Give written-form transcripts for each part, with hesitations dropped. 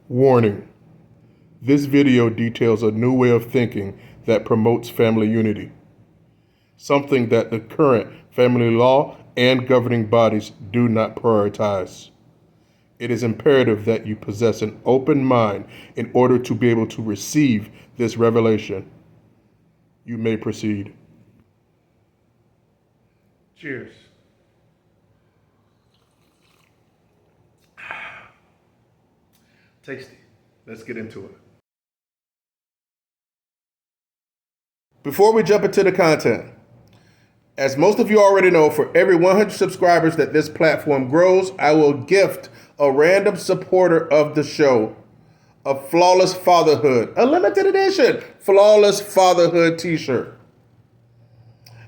Warning: this video details a new way of thinking that promotes family unity, something that the current family law and governing bodies do not prioritize. It is imperative that you possess an open mind in order to be able to receive this revelation. You may proceed. Cheers. Tasty. Let's get into it. Before we jump into the content, as most of you already know, for every 100 subscribers that this platform grows, I will gift a random supporter of the show a Flawless Fatherhood, a limited edition Flawless Fatherhood t-shirt.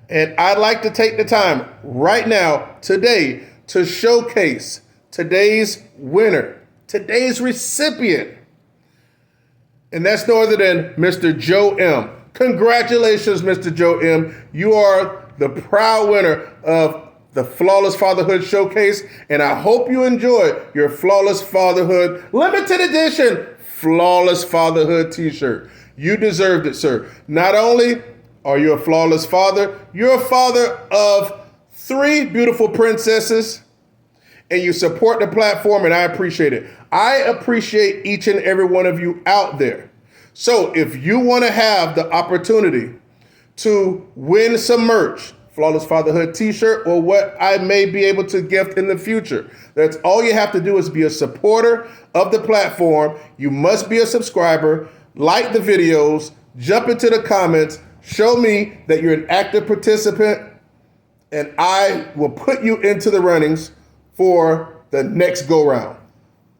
And I'd like to take the time right now, today, to showcase today's winner, today's recipient. And that's no other than Mr. Joe M. Congratulations, Mr. Joe M. You are the proud winner of the Flawless Fatherhood Showcase, and I hope you enjoy your Flawless Fatherhood limited edition Flawless Fatherhood t-shirt. You deserved it, sir. Not only are you a flawless father, you're a father of 3 beautiful princesses, and you support the platform, and I appreciate it. I appreciate each and every one of you out there. So if you want to have the opportunity to win some merch, Flawless Fatherhood t-shirt, or what I may be able to gift in the future, that's all you have to do is be a supporter of the platform. You must be a subscriber, like the videos, jump into the comments, show me that you're an active participant, and I will put you into the runnings for the next go-round.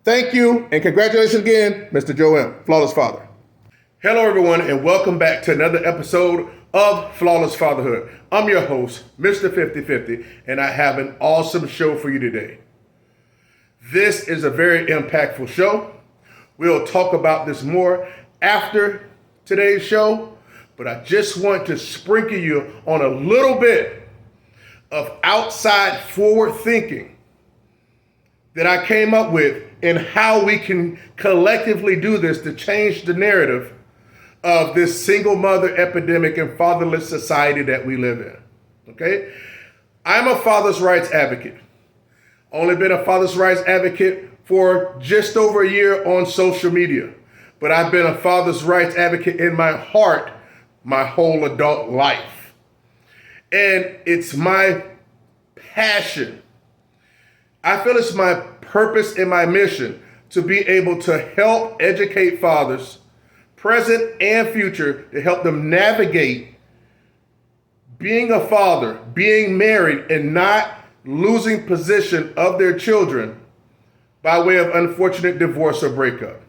Thank you, and congratulations again, Mr. Joe M., Flawless Father. Hello, everyone, and welcome back to another episode of Flawless Fatherhood. I'm your host, Mr. 5050, and I have an awesome show for you today. This is a very impactful show. We'll talk about this more after today's show, but I just want to sprinkle you on a little bit of outside forward thinking that I came up with and how we can collectively do this to change the narrative of this single mother epidemic and fatherless society that we live in. Okay? I'm a father's rights advocate. Only been a father's rights advocate for just over a year on social media, but I've been a father's rights advocate in my heart my whole adult life. And it's my passion. I feel it's my purpose and my mission to be able to help educate fathers, present and future, to help them navigate being a father, being married, and not losing possession of their children by way of unfortunate divorce or breakup.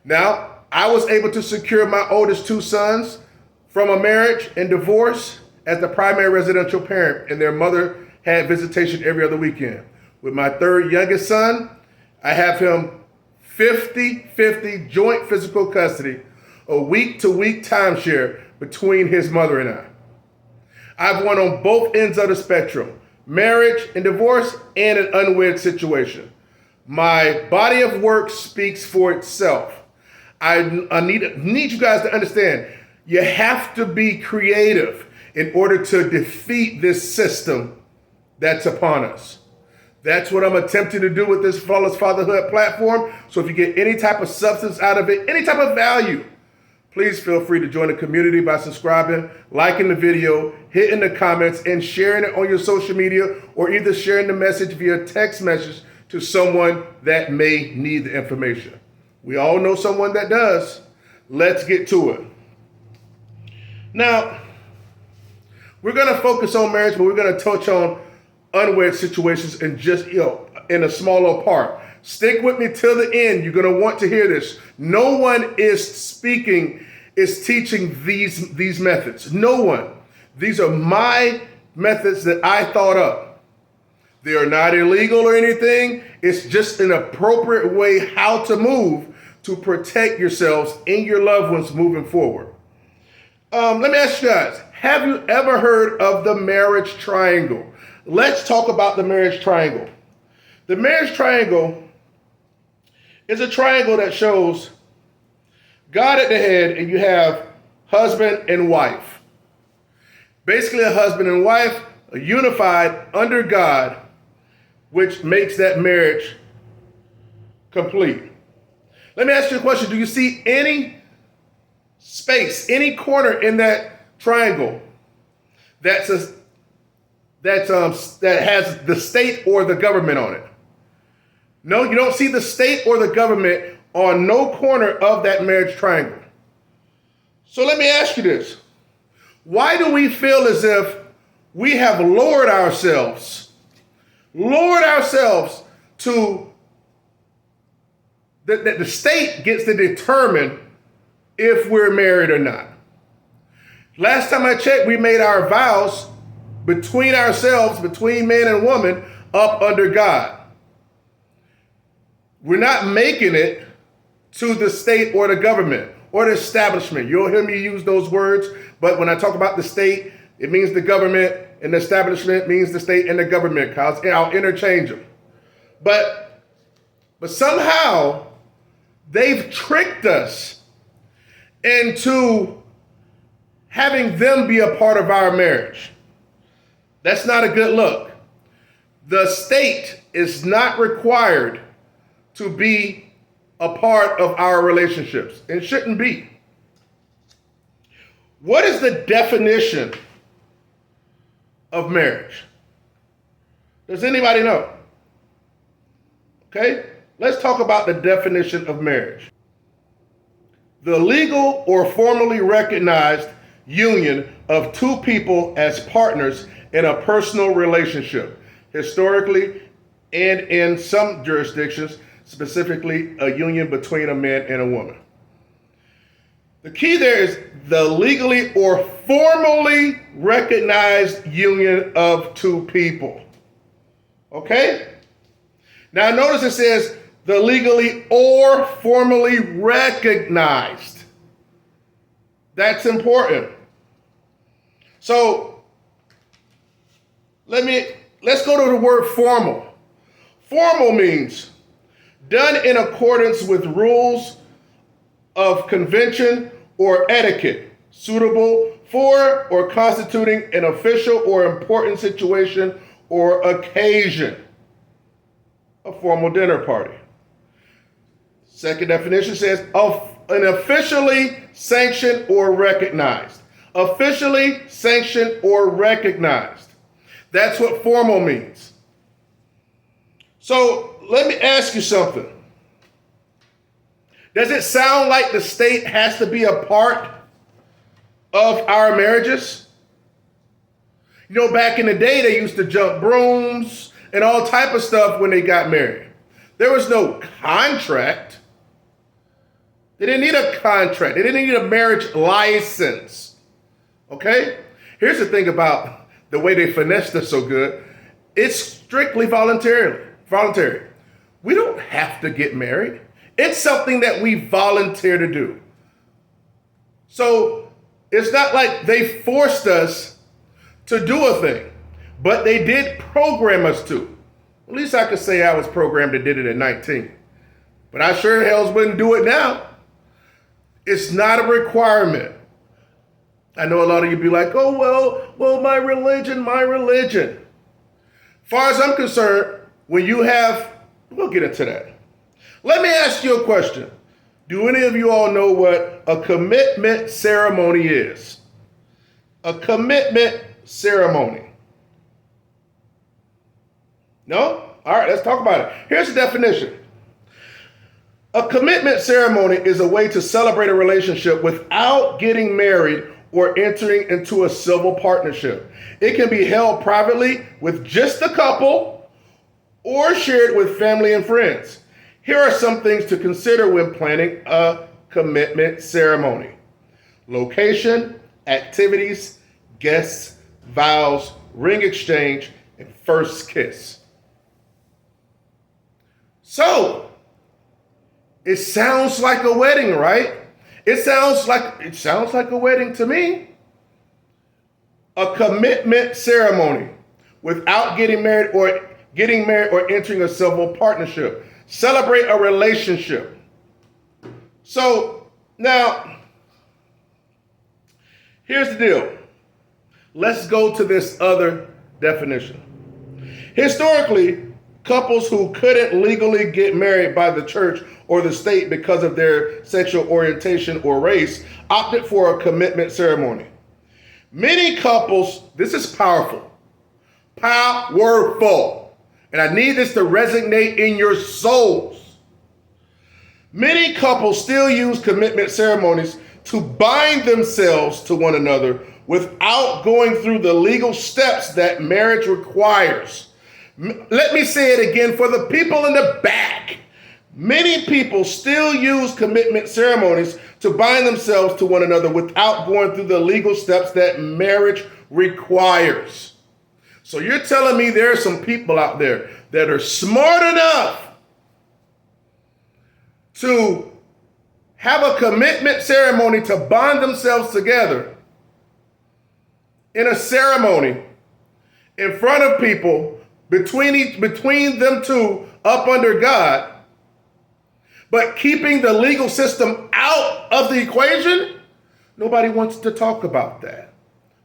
Now, I was able to secure my oldest 2 sons from a marriage and divorce as the primary residential parent, and their mother had visitation every other weekend. With my 3rd youngest son, I have him 50-50 joint physical custody, a week-to-week timeshare between his mother and I. I've won on both ends of the spectrum, marriage and divorce, and an unwed situation. My body of work speaks for itself. I need you guys to understand, you have to be creative in order to defeat this system that's upon us. That's what I'm attempting to do with this Flawless Fatherhood platform. So if you get any type of substance out of it, any type of value, please feel free to join the community by subscribing, liking the video, hitting the comments, and sharing it on your social media, or either sharing the message via text message to someone that may need the information. We all know someone that does. Let's get to it. Now, we're going to focus on marriage, but we're going to touch on unwed situations in just, in a smaller part. Stick with me till the end. You're going to want to hear this. No one is teaching these methods. No one. These are my methods that I thought up. They are not illegal or anything. It's just an appropriate way how to move to protect yourselves and your loved ones moving forward. Let me ask you guys, have you ever heard of the marriage triangle? Let's talk about the marriage triangle. The marriage triangle It's a triangle that shows God at the head, and you have husband and wife. Basically, a husband and wife are unified under God, which makes that marriage complete. Let me ask you a question. Do you see any space, any corner in that triangle that has the state or the government on it? No, you don't see the state or the government on no corner of that marriage triangle. So let me ask you this. Why do we feel as if we have lowered ourselves to that the state gets to determine if we're married or not? Last time I checked, we made our vows between ourselves, between man and woman, up under God. We're not making it to the state or the government or the establishment. You'll hear me use those words, but when I talk about the state, it means the government, and the establishment means the state and the government, because I'll interchange them. But somehow they've tricked us into having them be a part of our marriage. That's not a good look. The state is not required to be a part of our relationships. It shouldn't be. What is the definition of marriage? Does anybody know? Okay, let's talk about the definition of marriage. The legal or formally recognized union of two people as partners in a personal relationship, historically and in some jurisdictions, specifically a union between a man and a woman. The key there is the legally or formally recognized union of two people. Okay? Now notice it says the legally or formally recognized. That's important. So let's go to the word formal. Formal means done in accordance with rules of convention or etiquette, suitable for or constituting an official or important situation or occasion. A formal dinner party. Second definition says an officially sanctioned or recognized. Officially sanctioned or recognized. That's what formal means. So let me ask you something. Does it sound like the state has to be a part of our marriages? You know, back in the day, they used to jump brooms and all type of stuff when they got married. There was no contract. They didn't need a contract. They didn't need a marriage license. Okay? Here's the thing about the way they finessed us so good. It's strictly voluntary. We don't have to get married. It's something that we volunteer to do. So it's not like they forced us to do a thing, but they did program us to. At least I could say I was programmed and did it at 19. But I sure hell wouldn't do it now. It's not a requirement. I know a lot of you be like, oh, well, my religion. As far as I'm concerned, when you have, we'll get into that. Let me ask you a question. Do any of you all know what a commitment ceremony is? A commitment ceremony. No? All right, let's talk about it. Here's the definition. A commitment ceremony is a way to celebrate a relationship without getting married or entering into a civil partnership. It can be held privately with just the couple or shared with family and friends. Here are some things to consider when planning a commitment ceremony. Location, activities, guests, vows, ring exchange, and first kiss. So, it sounds like a wedding, right? It sounds like a wedding to me. A commitment ceremony without getting married or entering a civil partnership. celebrate a relationship. So now, here's the deal. Let's go to this other definition. Historically, couples who couldn't legally get married by the church or the state because of their sexual orientation or race opted for a commitment ceremony. Many couples, this is powerful, and I need this to resonate in your souls. Many couples still use commitment ceremonies to bind themselves to one another without going through the legal steps that marriage requires. Let me say it again for the people in the back. Many people still use commitment ceremonies to bind themselves to one another without going through the legal steps that marriage requires. So you're telling me there are some people out there that are smart enough to have a commitment ceremony to bond themselves together in a ceremony in front of people between them two up under God, but keeping the legal system out of the equation? Nobody wants to talk about that.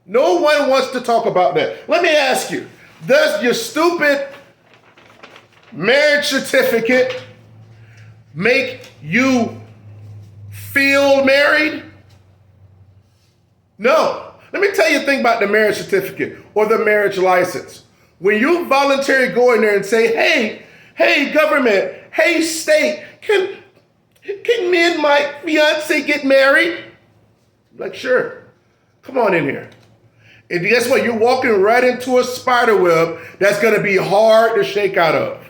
No one wants to talk about that. Let me ask you, does your stupid marriage certificate make you feel married? No. Let me tell you a thing about the marriage certificate or the marriage license. When you voluntarily go in there and say, hey, government, hey, state, can me and my fiance get married? Like, sure. Come on in here. And guess what? You're walking right into a spider web that's going to be hard to shake out of.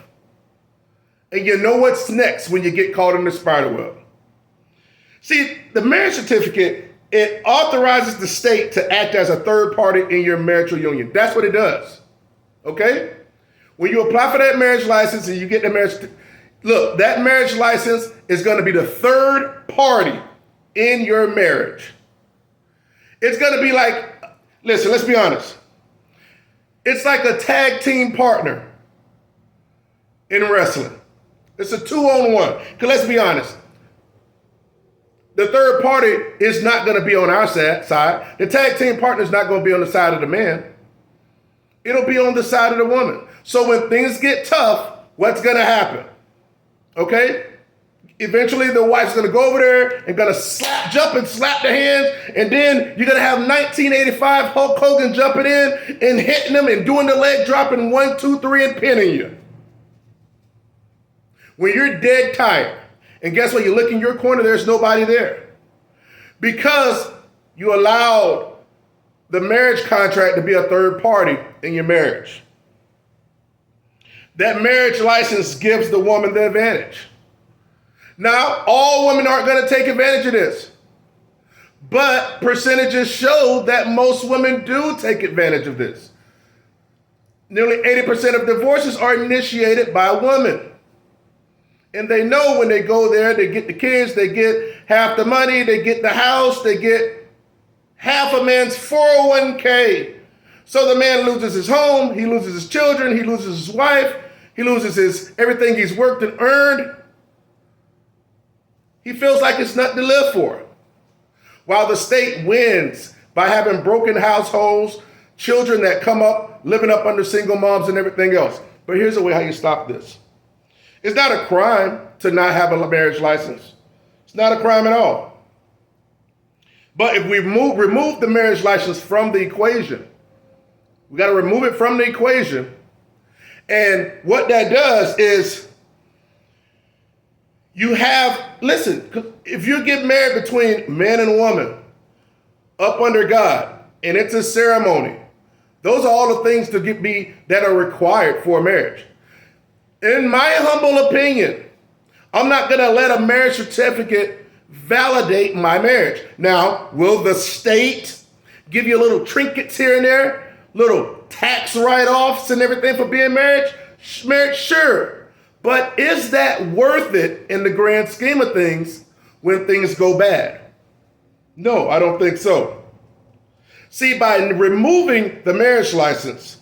And you know what's next when you get caught in the spider web. See, the marriage certificate, it authorizes the state to act as a third party in your marital union. That's what it does. Okay? When you apply for that marriage license and you get the marriage, look, that marriage license is going to be the third party in your marriage. It's going to be like, listen, let's be honest. It's like a tag team partner in wrestling. It's a 2-on-1. Because let's be honest, the third party is not going to be on our side. The tag team partner is not going to be on the side of the man. It'll be on the side of the woman. So when things get tough, what's going to happen? Okay? Eventually the wife's going to go over there and going to jump and slap the hands. And then you're going to have 1985 Hulk Hogan jumping in and hitting them and doing the leg dropping 1, 2, 3 and pinning you. When you're dead tired, and guess what? You look in your corner, there's nobody there. Because you allowed the marriage contract to be a third party in your marriage. That marriage license gives the woman the advantage. Now, all women aren't going to take advantage of this. But percentages show that most women do take advantage of this. Nearly 80% of divorces are initiated by women. And they know when they go there, they get the kids, they get half the money, they get the house, they get half a man's 401k. So the man loses his home, he loses his children, he loses his wife, he loses everything he's worked and earned. He feels like it's nothing to live for. While the state wins by having broken households, children that come up, living up under single moms and everything else. But here's the way how you stop this. It's not a crime to not have a marriage license. It's not a crime at all. But if we remove the marriage license from the equation, we got to remove it from the equation. And what that does is you have, listen, if you get married between man and woman up under God, and it's a ceremony, those are all the things that are required for a marriage. In my humble opinion, I'm not going to let a marriage certificate validate my marriage. Now, will the state give you little trinkets here and there, little tax write-offs and everything for being married? Sure. But is that worth it in the grand scheme of things when things go bad? No, I don't think so. See, by removing the marriage license,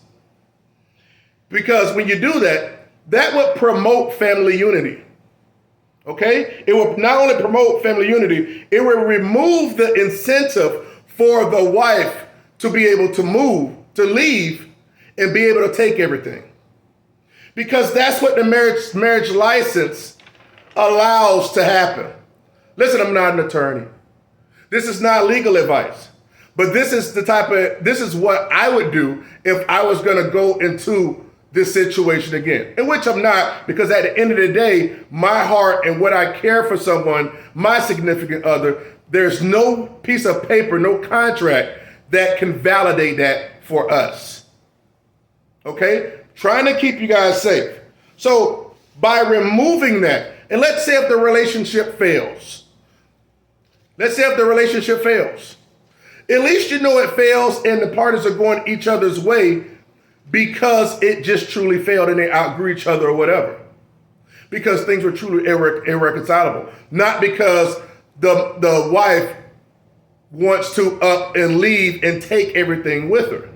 because when you do that, that would promote family unity. Okay? It will not only promote family unity, it will remove the incentive for the wife to be able to move, to leave, and be able to take everything. Because that's what the marriage license allows to happen. Listen, I'm not an attorney. This is not legal advice. But this is what I would do if I was going to go into this situation again, in which I'm not, because at the end of the day, my heart and what I care for someone, my significant other, there's no piece of paper, no contract that can validate that for us. Okay? Trying to keep you guys safe. So by removing that, and let's say if the relationship fails, at least you know it fails and the parties are going each other's way because it just truly failed and they outgrew each other or whatever. Because things were truly irreconcilable. Not because the wife wants to up and leave and take everything with her.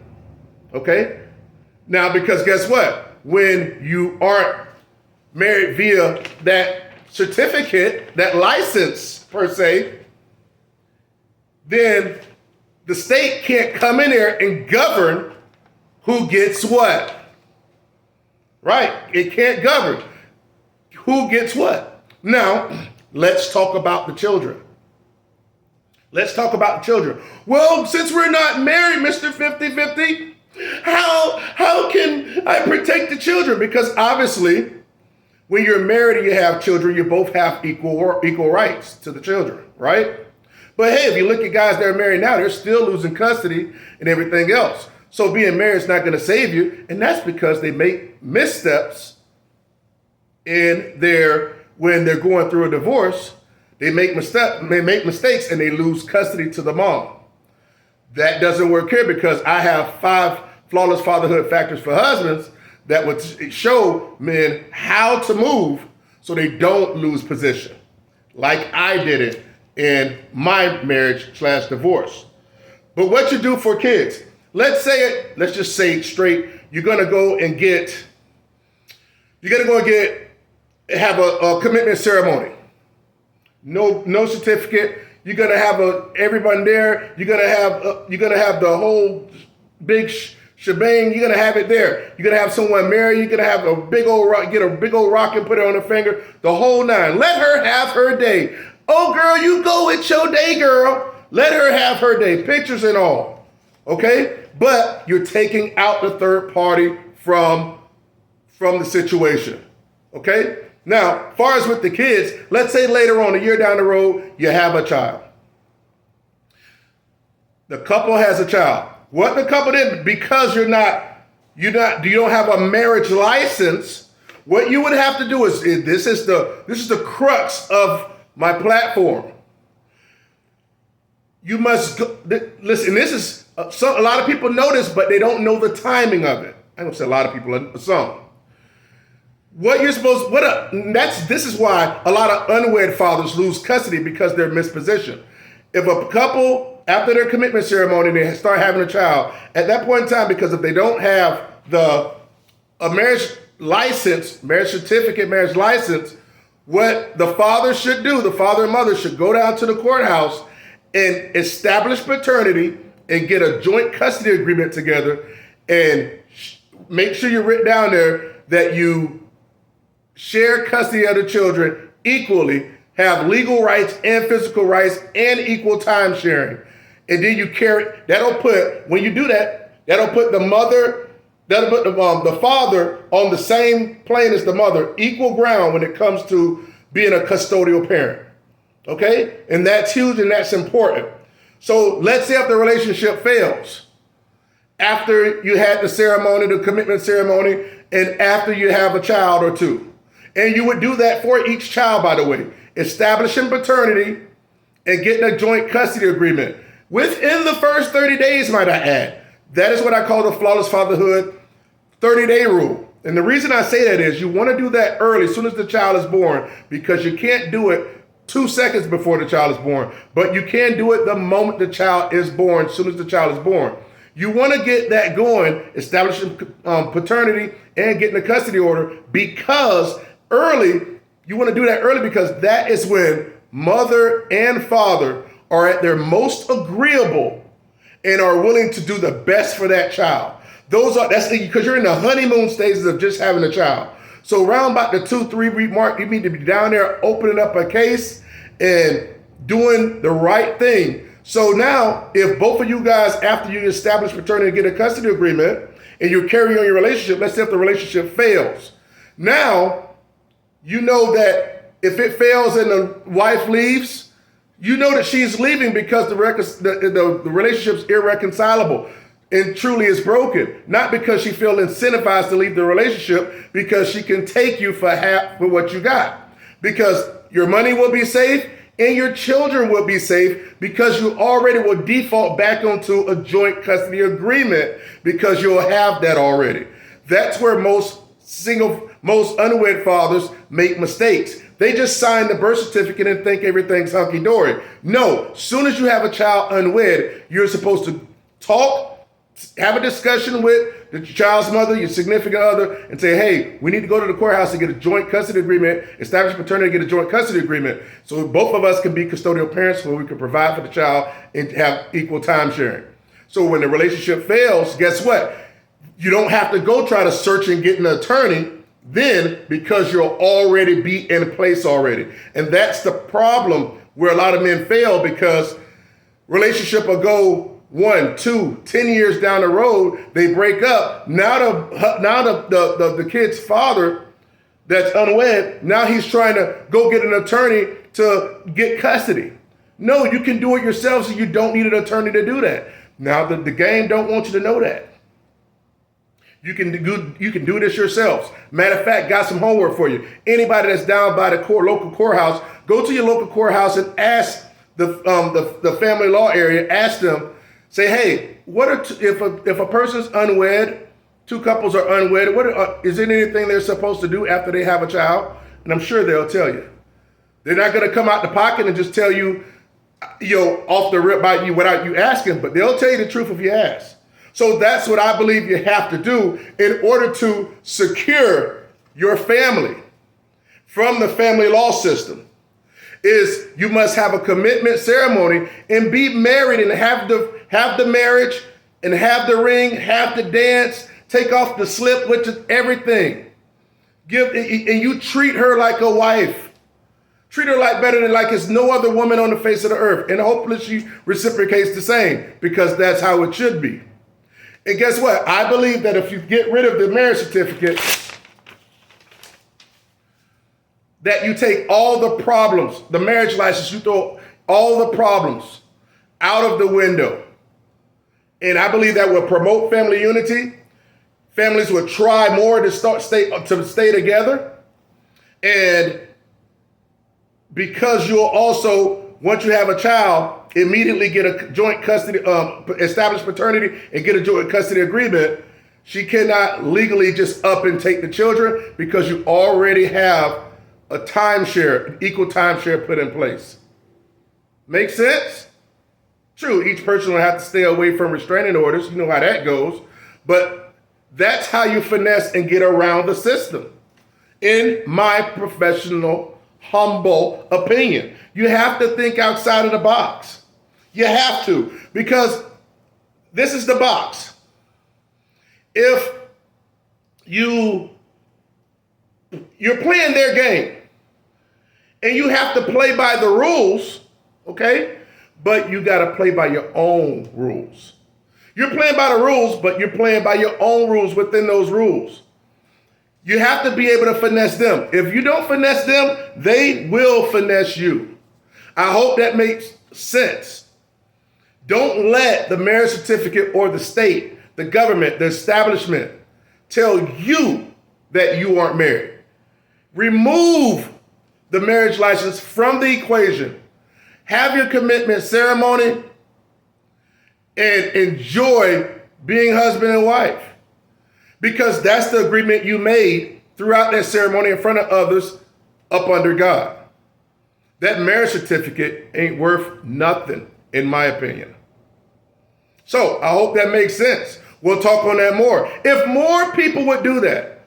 Okay? Now, because guess what? When you aren't married via that certificate, that license per se, then the state can't come in there and govern who gets what. Right? It can't govern who gets what. Now, let's talk about the children. Well, since we're not married, Mr. 50-50, how can I protect the children? Because obviously, when you're married and you have children, you both have equal rights to the children, right? But hey, if you look at guys that are married now, they're still losing custody and everything else. So being married is not going to save you, and that's because they make missteps when they're going through a divorce. They make mistakes and they lose custody to the mom. That doesn't work here because I have 5 flawless fatherhood factors for husbands that would show men how to move so they don't lose position, like I did it in my marriage/divorce. But what you do for kids, let's just say it straight, you're gonna go and have a commitment ceremony. No certificate. You're gonna have everyone there. You're gonna have the whole big shebang. You're gonna have it there. You're gonna have someone marry. You're gonna have get a big old rock and put it on her finger. The whole 9. Let her have her day. Oh, girl, you go with your day, girl. Let her have her day. Pictures and all. Okay? But you're taking out the third party from the situation. Okay? Now, as far as with the kids, let's say later on, a year down the road, you have a child. The couple has a child. What the couple did, because you don't have a marriage license, what you would have to do is this is the crux of my platform. You must go, listen. This is a lot of people know this, but they don't know the timing of it. I don't say a lot of people, some. This is why a lot of unwed fathers lose custody because they're mispositioned. If a couple, after their commitment ceremony, they start having a child, at that point in time, because if they don't have a marriage license, marriage certificate, marriage license, what the father should do, the father and mother should go down to the courthouse and establish paternity and get a joint custody agreement together and make sure you're written down there that you share custody of the children equally, have legal rights and physical rights and equal time sharing. And then when you do that, that'll put the father on the same plane as the mother, equal ground when it comes to being a custodial parent. Okay? And that's huge and that's important. So let's say if the relationship fails, after you had the ceremony, the commitment ceremony, and after you have a child or two. And you would do that for each child, by the way, establishing paternity and getting a joint custody agreement within the first 30 days, might I add. That is what I call the flawless fatherhood 30-day rule. And the reason I say that is you want to do that early, as soon as the child is born, because you can't do it 2 seconds before the child is born, but you can do it the moment the child is born, as soon as the child is born. You want to get that going, establishing paternity and getting a custody order, because early You want to do that early because that is when mother and father are at their most agreeable and are willing to do the best for that child. That's because you're in the honeymoon stages of just having a child. So around about the 2-3 week mark, you need to be down there opening up a case and doing the right thing. So now, if both of you guys, after you establish paternity and get a custody agreement, and you're carrying on your relationship, let's say if the relationship fails. Now, you know that if it fails and the wife leaves, you know that she's leaving because the relationship's irreconcilable and truly is broken. Not because she feels incentivized to leave the relationship, because she can take you for half for what you got. Because your money will be safe and your children will be safe, because you already will default back onto a joint custody agreement because you'll have that already. That's where most unwed fathers make mistakes. They just sign the birth certificate and think everything's hunky-dory. No, soon as you have a child unwed, you're supposed to talk, have a discussion with the child's mother, your significant other, and say, hey, we need to go to the courthouse to get a joint custody agreement, establish paternity, get a joint custody agreement, so both of us can be custodial parents, where we can provide for the child and have equal time sharing. So when the relationship fails, guess what? You don't have to go try to search and get an attorney then, because you'll already be in place already. And that's the problem where a lot of men fail, because relationship will go 1, 2, 10 years down the road, they break up. Now the kid's father that's unwed, now he's trying to go get an attorney to get custody. No, you can do it yourself, so you don't need an attorney to do that. Now the game don't want you to know that. You can do this yourselves. Matter of fact, got some homework for you. Anybody that's down by the local courthouse, go to your local courthouse and ask the family law area. Ask them. Say, hey, if a person's unwed, two couples are unwed, is there anything they're supposed to do after they have a child? And I'm sure they'll tell you. They're not going to come out the pocket and just tell you, off the rip by you without you asking, but they'll tell you the truth if you ask. So that's what I believe you have to do in order to secure your family from the family law system. Is you must have a commitment ceremony and be married and have the marriage and have the ring, have the dance, take off the slip, which is everything. And you treat her like a wife. Treat her better than like it's no other woman on the face of the earth. And hopefully she reciprocates the same, because that's how it should be. And guess what? I believe that if you get rid of the marriage certificate, that you take all the problems, the marriage license, you throw all the problems out of the window. And I believe that will promote family unity. Families will try more to stay together. And because you'll also, once you have a child, immediately get a joint custody, establish paternity and get a joint custody agreement, she cannot legally just up and take the children, because you already have a timeshare, equal timeshare put in place. Make sense? True, each person will have to stay away from restraining orders. You know how that goes. But that's how you finesse and get around the system. In my professional, humble opinion. You have to think outside of the box. You have to, because this is the box. If you're playing their game, and you have to play by the rules, okay? But you got to play by your own rules. You're playing by the rules, but you're playing by your own rules within those rules. You have to be able to finesse them. If you don't finesse them, they will finesse you. I hope that makes sense. Don't let the marriage certificate or the state, the government, the establishment tell you that you aren't married. Remove the marriage license from the equation. Have your commitment ceremony and enjoy being husband and wife, because that's the agreement you made throughout that ceremony in front of others up under God. That marriage certificate ain't worth nothing, in my opinion. So I hope that makes sense. We'll talk on that more. If more people would do that,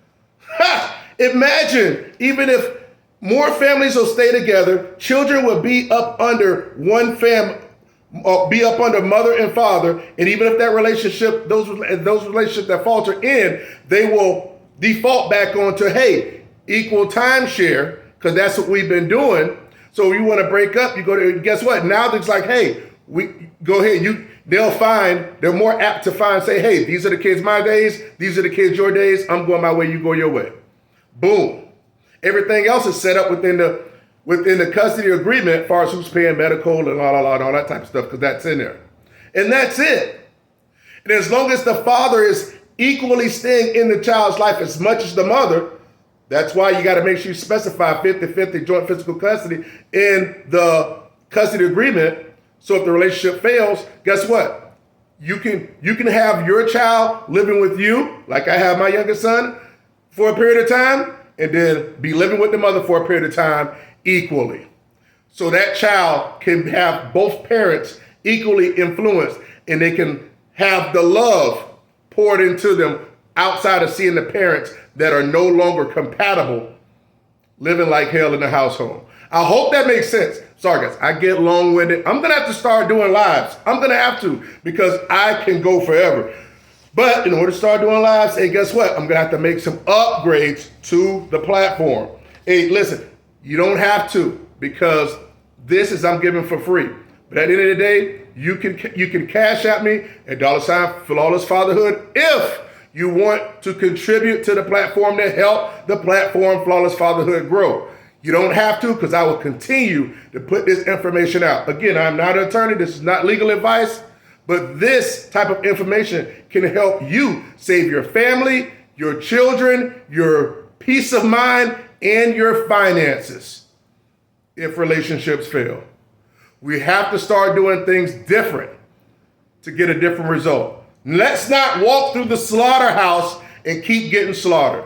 imagine even if More families will stay together. Children will be up under one family, be up under mother and father. And even if that relationship, those relationships that falter in, they will default back onto, hey, equal timeshare, because that's what we've been doing. So you want to break up, you go to, guess what? Now it's like, hey, we go ahead. They're more apt to say, hey, these are the kids my days, these are the kids your days, I'm going my way, you go your way. Boom. Everything else is set up within the custody agreement as far as who's paying medical and all that type of stuff, because that's in there. And that's it. And as long as the father is equally staying in the child's life as much as the mother, that's why you got to make sure you specify 50-50 joint physical custody in the custody agreement. So if the relationship fails, guess what? You can have your child living with you, like I have my youngest son, for a period of time, and then be living with the mother for a period of time equally. So that child can have both parents equally influenced, and they can have the love poured into them outside of seeing the parents that are no longer compatible living like hell in the household. I hope that makes sense. Sorry guys, I get long-winded. I'm gonna have to start doing lives. I'm gonna have to, because I can go forever. But in order to start doing lives, hey, guess what? I'm gonna have to make some upgrades to the platform. Hey, listen, you don't have to, because this is I'm giving for free. But at the end of the day, you can cash at me at $ Flawless Fatherhood if you want to contribute to the platform to help the platform Flawless Fatherhood grow. You don't have to, because I will continue to put this information out. Again, I'm not an attorney. This is not legal advice, but this type of information can help you save your family, your children, your peace of mind, and your finances if relationships fail. We have to start doing things different to get a different result. Let's not walk through the slaughterhouse and keep getting slaughtered.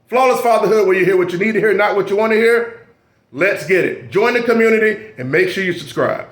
Flawless Fatherhood, where you hear what you need to hear, not what you want to hear. Let's get it. Join the community and make sure you subscribe.